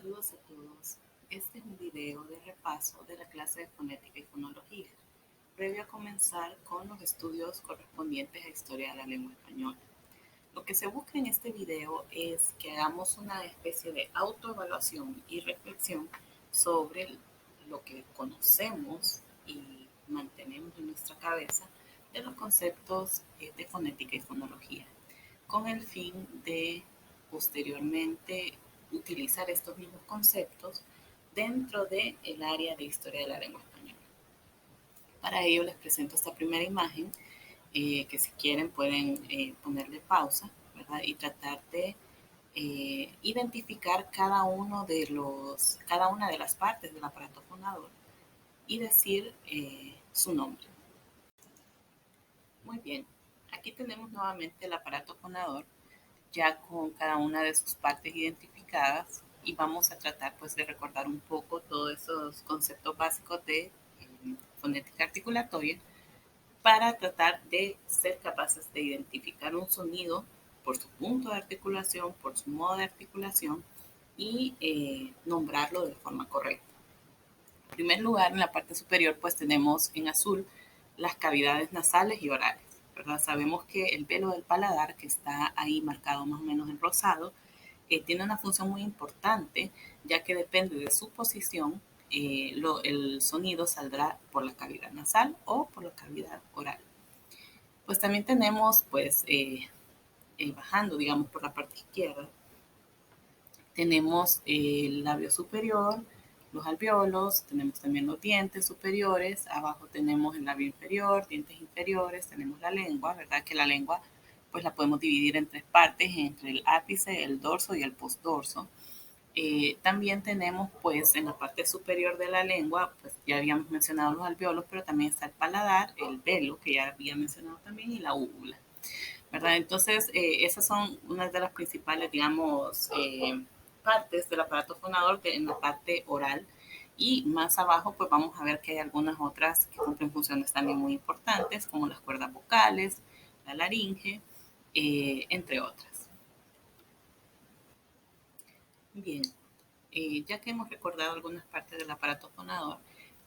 Saludos a todos. Este es un video de repaso de la clase de fonética y fonología, previo a comenzar con los estudios correspondientes a historia de la lengua española. Lo que se busca en este video es que hagamos una especie de autoevaluación y reflexión sobre lo que conocemos y mantenemos en nuestra cabeza de los conceptos de fonética y fonología, con el fin de posteriormente utilizar estos mismos conceptos dentro del área de historia de la lengua española. Para ello les presento esta primera imagen, que si quieren pueden ponerle pausa, ¿verdad? Y tratar de identificar cada una de las partes del aparato fonador y decir su nombre. Muy bien, aquí tenemos nuevamente el aparato fonador, ya con cada una de sus partes identificadas, y vamos a tratar pues de recordar un poco todos esos conceptos básicos de fonética articulatoria para tratar de ser capaces de identificar un sonido por su punto de articulación, por su modo de articulación y nombrarlo de forma correcta. En primer lugar, en la parte superior pues tenemos en azul las cavidades nasales y orales, ¿verdad? Sabemos que el velo del paladar, que está ahí marcado más o menos en rosado, tiene una función muy importante, ya que depende de su posición, el sonido saldrá por la cavidad nasal o por la cavidad oral. Pues también tenemos, pues, bajando, digamos, por la parte izquierda, tenemos el labio superior, los alvéolos, tenemos también los dientes superiores, abajo tenemos el labio inferior, dientes inferiores, tenemos la lengua, ¿verdad? Que la lengua pues la podemos dividir en tres partes, entre el ápice, el dorso y el postdorso. También tenemos pues en la parte superior de la lengua, pues ya habíamos mencionado los alvéolos, pero también está el paladar, el velo, que ya había mencionado también, y la úvula, ¿verdad? Entonces, esas son unas de las principales, digamos, partes del aparato fonador en la parte oral. Y más abajo, pues vamos a ver que hay algunas otras que cumplen funciones también muy importantes, como las cuerdas vocales, la laringe, entre otras. Bien, ya que hemos recordado algunas partes del aparato fonador,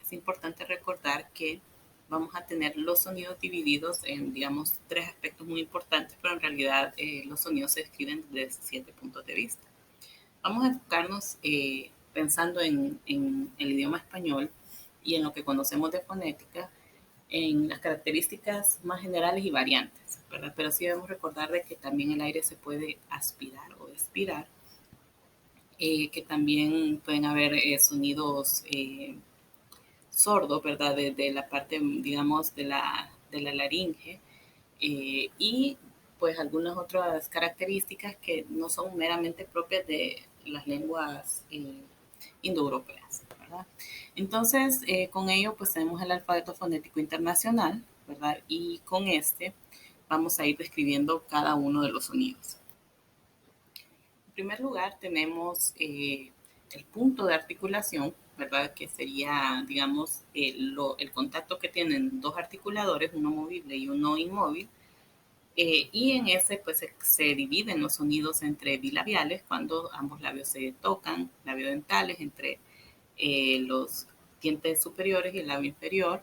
es importante recordar que vamos a tener los sonidos divididos en, digamos, tres aspectos muy importantes, pero en realidad los sonidos se describen desde 7 puntos de vista. Vamos a enfocarnos pensando en el idioma español y en lo que conocemos de fonética, en las características más generales y variantes, ¿verdad? Pero sí debemos recordar de que también el aire se puede aspirar o expirar, que también pueden haber sonidos sordos, ¿verdad? De la parte, digamos, de la laringe, y pues algunas otras características que no son meramente propias de las lenguas indoeuropeas, ¿verdad? Entonces, con ello, pues tenemos el alfabeto fonético internacional, ¿verdad? Y con este vamos a ir describiendo cada uno de los sonidos. En primer lugar, tenemos el punto de articulación, ¿verdad? Que sería, digamos, el contacto que tienen dos articuladores, uno movible y uno inmóvil. Y en ese, pues, se dividen los sonidos entre bilabiales, cuando ambos labios se tocan, labiodentales, entre los dientes superiores y el labio inferior.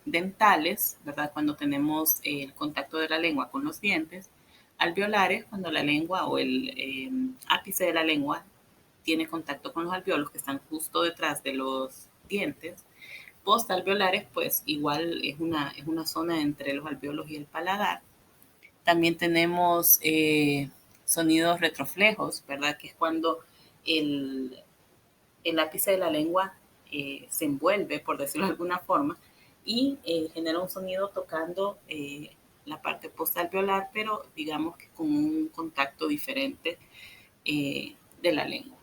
Dentales, ¿verdad? Cuando tenemos el contacto de la lengua con los dientes. Alveolares, cuando la lengua o el ápice de la lengua tiene contacto con los alveolos que están justo detrás de los dientes. Postalveolares, pues igual es una zona entre los alveolos y el paladar. También tenemos sonidos retroflejos, ¿verdad? Que es cuando el ápice de la lengua se envuelve, por decirlo de alguna forma, y genera un sonido tocando la parte postalveolar, pero digamos que con un contacto diferente de la lengua.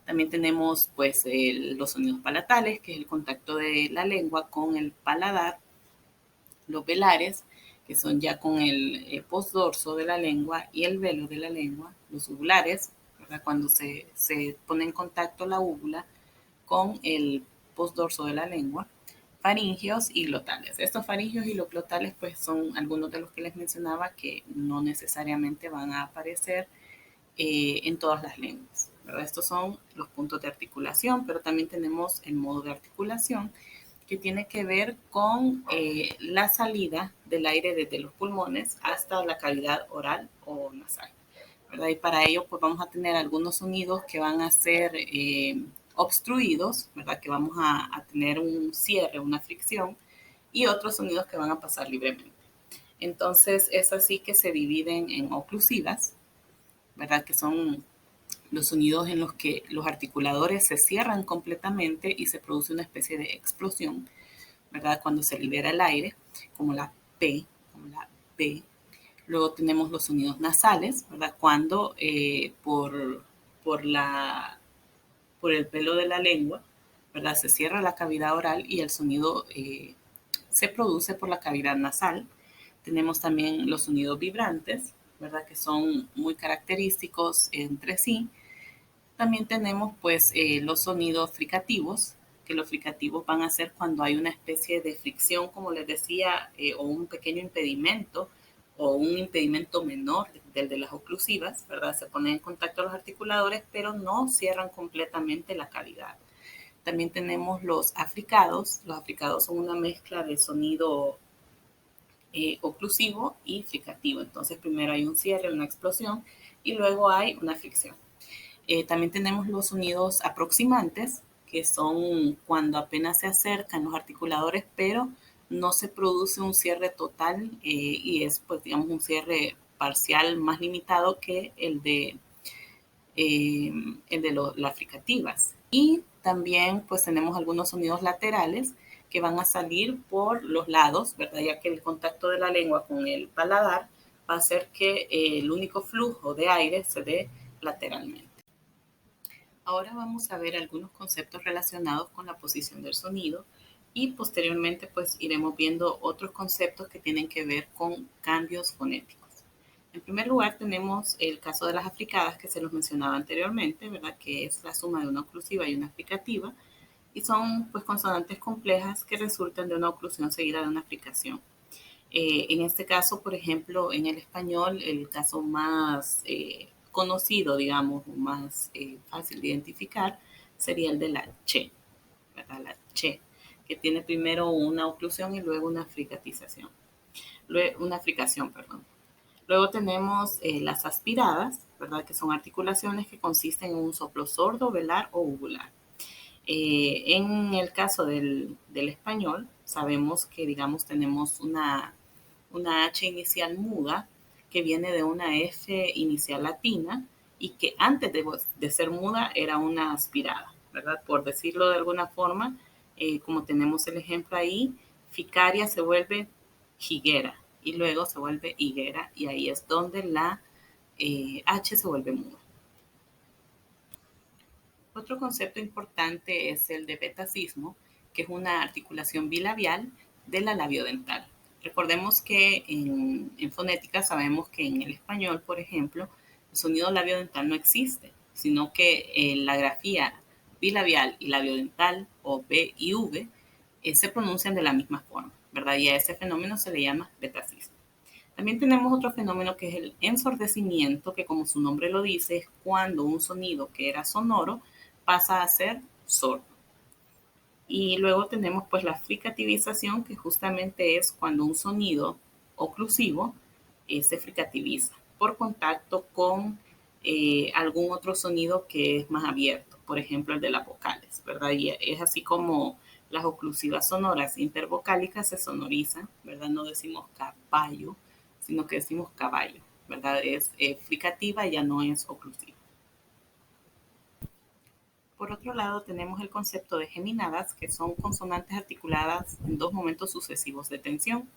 También tenemos pues los sonidos palatales, que es el contacto de la lengua con el paladar. Los velares, que son ya con el postdorso de la lengua y el velo de la lengua. Los uvulares, ¿verdad? Cuando se pone en contacto la úvula con el postdorso de la lengua. Faringios y glotales. Estos faringios y los glotales pues son algunos de los que les mencionaba, que no necesariamente van a aparecer en todas las lenguas, ¿verdad? Estos son los puntos de articulación, pero también tenemos el modo de articulación, que tiene que ver con la salida del aire desde los pulmones hasta la cavidad oral o nasal, ¿verdad? Y para ello pues vamos a tener algunos sonidos que van a ser obstruidos, ¿verdad? Que vamos a tener un cierre, una fricción, y otros sonidos que van a pasar libremente. Entonces es así que se dividen en oclusivas, ¿verdad? Que son los sonidos en los que los articuladores se cierran completamente y se produce una especie de explosión, ¿verdad? Cuando se libera el aire, como la P, como la B. Luego tenemos los sonidos nasales, ¿verdad? Cuando por, la, por el pelo de la lengua, ¿verdad? Se cierra la cavidad oral y el sonido se produce por la cavidad nasal. Tenemos también los sonidos vibrantes, ¿verdad? Que son muy característicos entre sí. También tenemos pues los sonidos fricativos, que los fricativos van a ser cuando hay una especie de fricción, como les decía, o un pequeño impedimento o un impedimento menor del de las oclusivas, ¿verdad? Se ponen en contacto los articuladores, pero no cierran completamente la cavidad. También tenemos los africados. Los africados son una mezcla de sonido oclusivo y fricativo. Entonces primero hay un cierre, una explosión y luego hay una fricción. También tenemos los sonidos aproximantes, que son cuando apenas se acercan los articuladores, pero no se produce un cierre total y es, pues, digamos, un cierre parcial más limitado que las fricativas. Y también, pues, tenemos algunos sonidos laterales que van a salir por los lados, ¿verdad? Ya que el contacto de la lengua con el paladar va a hacer que el único flujo de aire se dé lateralmente. Ahora vamos a ver algunos conceptos relacionados con la posición del sonido y posteriormente pues iremos viendo otros conceptos que tienen que ver con cambios fonéticos. En primer lugar tenemos el caso de las africadas que se los mencionaba anteriormente, ¿verdad? Que es la suma de una oclusiva y una fricativa y son pues consonantes complejas que resultan de una oclusión seguida de una fricación. En este caso, por ejemplo, en el español, el caso más conocido, digamos, o más fácil de identificar, sería el de la che, ¿verdad? La che, que tiene primero una oclusión y luego una fricatización. Una fricación, perdón. Luego tenemos las aspiradas, ¿verdad? Que son articulaciones que consisten en un soplo sordo, velar o uvular. En el caso del español, sabemos que, digamos, tenemos una H inicial muda que viene de una F inicial latina y que antes de ser muda era una aspirada, ¿verdad? Por decirlo de alguna forma, como tenemos el ejemplo ahí, ficaria se vuelve jiguera y luego se vuelve higuera y ahí es donde la H se vuelve muda. Otro concepto importante es el de betacismo, que es una articulación bilabial de la labiodental. Recordemos que en fonética sabemos que en el español, por ejemplo, el sonido labiodental no existe, sino que la grafía bilabial y labiodental, o B y V, se pronuncian de la misma forma, ¿verdad? Y a ese fenómeno se le llama betacismo. También tenemos otro fenómeno que es el ensordecimiento, que como su nombre lo dice, es cuando un sonido que era sonoro pasa a ser sordo. Y luego tenemos pues la fricativización, que justamente es cuando un sonido oclusivo se fricativiza por contacto con algún otro sonido que es más abierto, por ejemplo el de las vocales, ¿verdad? Y es así como las oclusivas sonoras intervocálicas se sonorizan, ¿verdad? No decimos caballo, sino que decimos caballo, ¿verdad? Es fricativa, ya no es oclusiva. Por otro lado, tenemos el concepto de geminadas, que son consonantes articuladas en dos momentos sucesivos de tensión,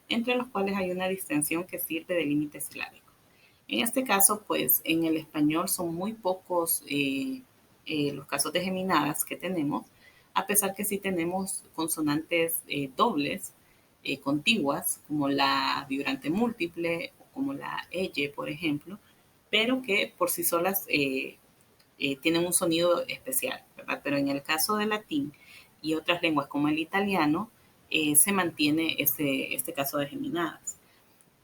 entre los cuales hay una distensión que sirve de límite silábico. En este caso, pues en el español son muy pocos los casos de geminadas que tenemos, a pesar que sí tenemos consonantes dobles, contiguas, como la vibrante múltiple o como la elle, por ejemplo, pero que por sí solas tienen un sonido especial, ¿verdad? Pero en el caso del latín y otras lenguas como el italiano, se mantiene este caso de geminadas.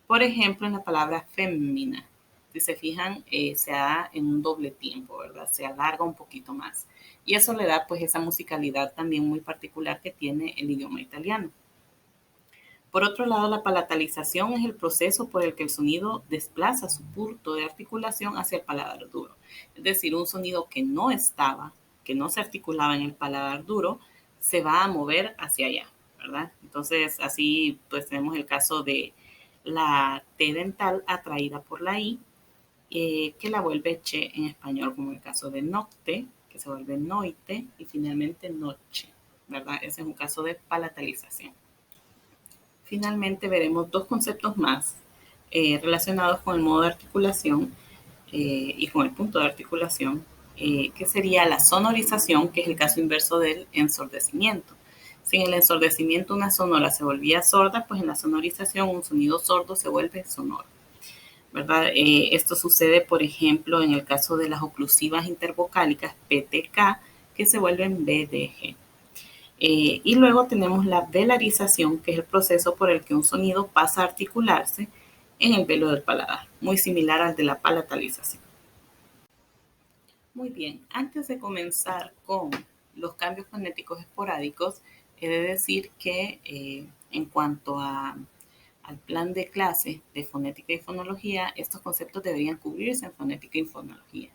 Por ejemplo, en la palabra fémina, Si se fijan, se da en un doble tiempo, ¿verdad? Se alarga un poquito más. Y eso le da pues esa musicalidad también muy particular que tiene el idioma italiano. Por otro lado, la palatalización es el proceso por el que el sonido desplaza su punto de articulación hacia el paladar duro. Es decir, un sonido que no estaba, que no se articulaba en el paladar duro, se va a mover hacia allá, ¿verdad? Entonces, así pues tenemos el caso de la T dental atraída por la I, que la vuelve che en español, como el caso de nocte, que se vuelve noite, y finalmente noche, ¿verdad? Ese es un caso de palatalización. Finalmente veremos dos conceptos más relacionados con el modo de articulación y con el punto de articulación, que sería la sonorización, que es el caso inverso del ensordecimiento. Si en el ensordecimiento una sonora se volvía sorda, pues en la sonorización un sonido sordo se vuelve sonoro, ¿verdad? Esto sucede, por ejemplo, en el caso de las oclusivas intervocálicas PTK, que se vuelven BDG. Y luego tenemos la velarización, que es el proceso por el que un sonido pasa a articularse en el velo del paladar, muy similar al de la palatalización. Muy bien, antes de comenzar con los cambios fonéticos esporádicos, he de decir que en cuanto al plan de clase de fonética y fonología, estos conceptos deberían cubrirse en fonética y fonología.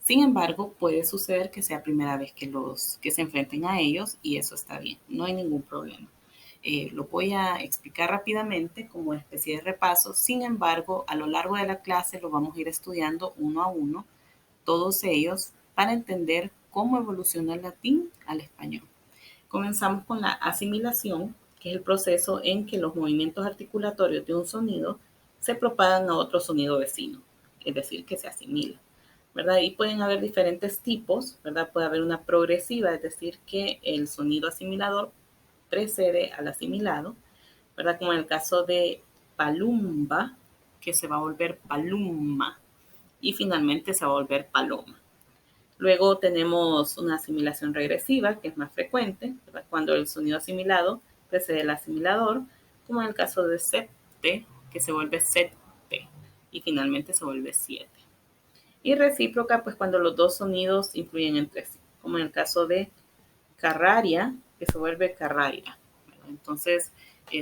Sin embargo, puede suceder que sea primera vez que se enfrenten a ellos y eso está bien, no hay ningún problema. Lo voy a explicar rápidamente como una especie de repaso. Sin embargo, a lo largo de la clase lo vamos a ir estudiando uno a uno, todos ellos, para entender cómo evoluciona el latín al español. Comenzamos con la asimilación, que es el proceso en que los movimientos articulatorios de un sonido se propagan a otro sonido vecino, es decir, que se asimilan, ¿verdad? Y pueden haber diferentes tipos, ¿verdad? Puede haber una progresiva, es decir, que el sonido asimilador precede al asimilado, ¿verdad? Como en el caso de palumba, que se va a volver palumma y finalmente se va a volver paloma. Luego tenemos una asimilación regresiva, que es más frecuente, ¿verdad? Cuando el sonido asimilado precede al asimilador, como en el caso de septe, que se vuelve sette y finalmente se vuelve siete. Y recíproca, pues cuando los dos sonidos influyen entre sí, como en el caso de carraria, que se vuelve carraira. Entonces,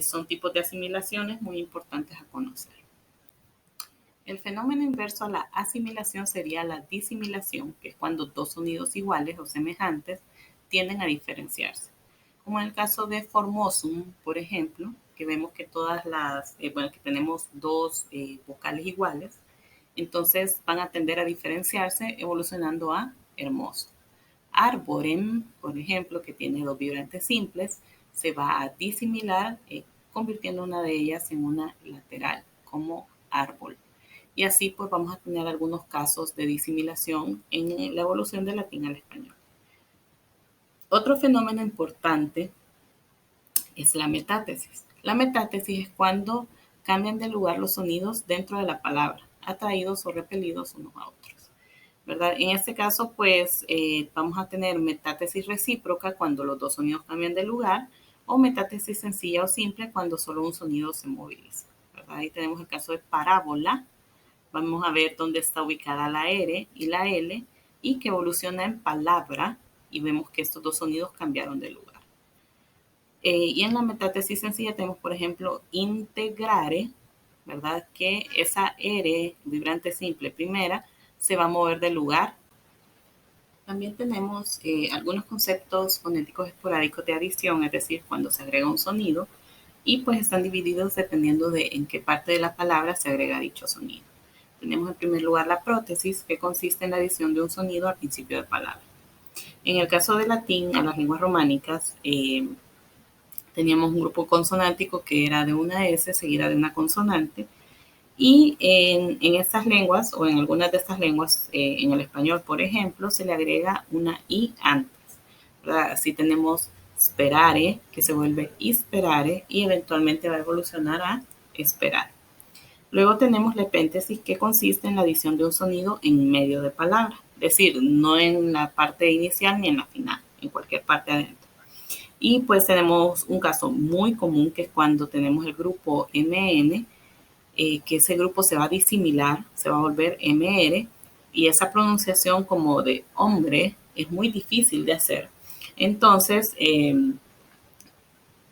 son tipos de asimilaciones muy importantes a conocer. El fenómeno inverso a la asimilación sería la disimilación, que es cuando dos sonidos iguales o semejantes tienden a diferenciarse. Como en el caso de formosum, por ejemplo, que vemos que que tenemos dos vocales iguales, entonces van a tender a diferenciarse evolucionando a hermoso. Arborem, por ejemplo, que tiene dos vibrantes simples, se va a disimilar convirtiendo una de ellas en una lateral, como árbol. Y así pues vamos a tener algunos casos de disimilación en la evolución del latín al español. Otro fenómeno importante es la metátesis. La metátesis es cuando cambian de lugar los sonidos dentro de la palabra, atraídos o repelidos unos a otros, ¿verdad? En este caso, pues vamos a tener metátesis recíproca cuando los dos sonidos cambian de lugar, o metátesis sencilla o simple cuando solo un sonido se moviliza, ¿verdad? Ahí tenemos el caso de parábola. Vamos a ver dónde está ubicada la R y la L y que evoluciona en palabra y vemos que estos dos sonidos cambiaron de lugar. Y en la metátesis sencilla tenemos, por ejemplo, integrare, ¿verdad? Que esa R, vibrante simple primera, se va a mover de lugar. También tenemos algunos conceptos fonéticos esporádicos de adición, es decir, cuando se agrega un sonido, y pues están divididos dependiendo de en qué parte de la palabra se agrega dicho sonido. Tenemos en primer lugar la prótesis, que consiste en la adición de un sonido al principio de palabra. En el caso del latín, a las lenguas románicas, teníamos un grupo consonántico que era de una S seguida de una consonante, y en estas lenguas, o en algunas de estas lenguas, en el español, por ejemplo, se le agrega una I antes, ¿verdad? Así tenemos sperare, que se vuelve isperare, y eventualmente va a evolucionar a esperar. Luego tenemos la epéntesis, que consiste en la adición de un sonido en medio de palabra, es decir, no en la parte inicial ni en la final, en cualquier parte adentro. Y pues tenemos un caso muy común, que es cuando tenemos el grupo MN, que ese grupo se va a disimilar, se va a volver MR, y esa pronunciación como de hombre es muy difícil de hacer. Entonces,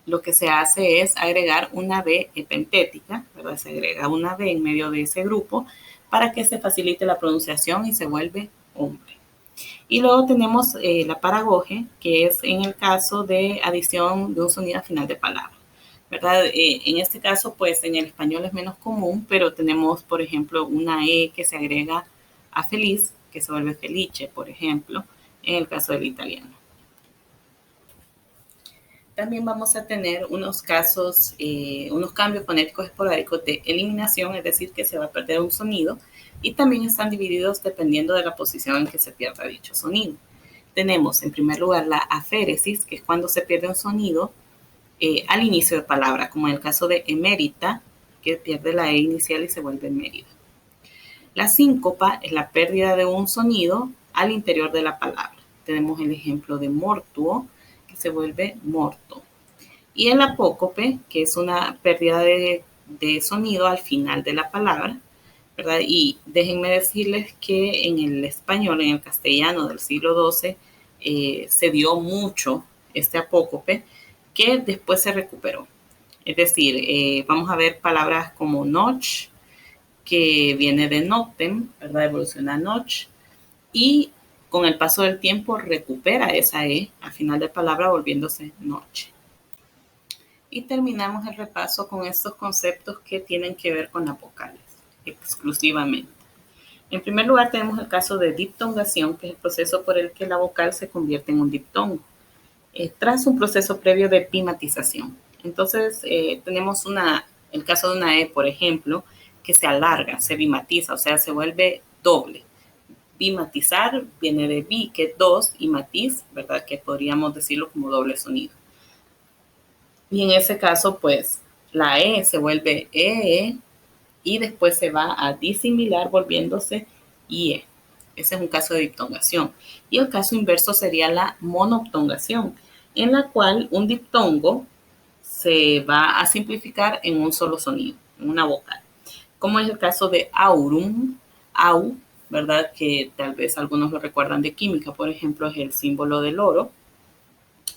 lo que se hace es agregar una B epentética, ¿verdad? Se agrega una B en medio de ese grupo para que se facilite la pronunciación y se vuelve hombre. Y luego tenemos la paragoge, que es en el caso de adición de un sonido al final de palabra, ¿verdad? En este caso, pues en el español es menos común, pero tenemos, por ejemplo, una E que se agrega a feliz, que se vuelve felice, por ejemplo, en el caso del italiano. También vamos a tener unos casos, unos cambios fonéticos esporádicos de eliminación, es decir, que se va a perder un sonido, y también están divididos dependiendo de la posición en que se pierda dicho sonido. Tenemos en primer lugar la aféresis, que es cuando se pierde un sonido al inicio de palabra, como en el caso de emérita, que pierde la E inicial y se vuelve mérida. La síncopa es la pérdida de un sonido al interior de la palabra. Tenemos el ejemplo de mortuo, que se vuelve morto. Y el apócope, que es una pérdida de sonido al final de la palabra, ¿verdad? Y déjenme decirles que en el español, en el castellano del siglo XII, se dio mucho este apócope que después se recuperó. Es decir, vamos a ver palabras como noche, que viene de noctem, ¿verdad? Evoluciona a noche, y con el paso del tiempo recupera esa E al final de palabra volviéndose noche. Y terminamos el repaso con estos conceptos que tienen que ver con las vocales exclusivamente. En primer lugar tenemos el caso de diptongación, que es el proceso por el que la vocal se convierte en un diptongo, tras un proceso previo de bimatización. Entonces tenemos el caso de una E, por ejemplo, que se alarga, se bimatiza, o sea, se vuelve doble. Bimatizar viene de bi, que es dos, y matiz, ¿verdad? Que podríamos decirlo como doble sonido. Y en ese caso, pues, la E se vuelve EE y después se va a disimilar volviéndose IE. Ese es un caso de diptongación. Y el caso inverso sería la monoptongación, en la cual un diptongo se va a simplificar en un solo sonido, en una vocal. Como es el caso de aurum, au, ¿verdad? Que tal vez algunos lo recuerdan de química, por ejemplo, es el símbolo del oro.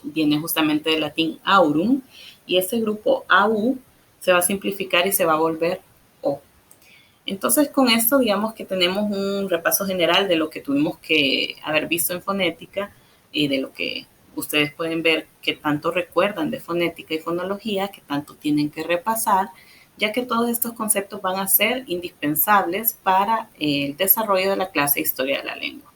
Viene justamente del latín aurum, y ese grupo au se va a simplificar y se va a volver o. Entonces, con esto, digamos que tenemos un repaso general de lo que tuvimos que haber visto en fonética y de lo que ustedes pueden ver que tanto recuerdan de fonética y fonología, que tanto tienen que repasar, ya que todos estos conceptos van a ser indispensables para el desarrollo de la clase de Historia de la Lengua.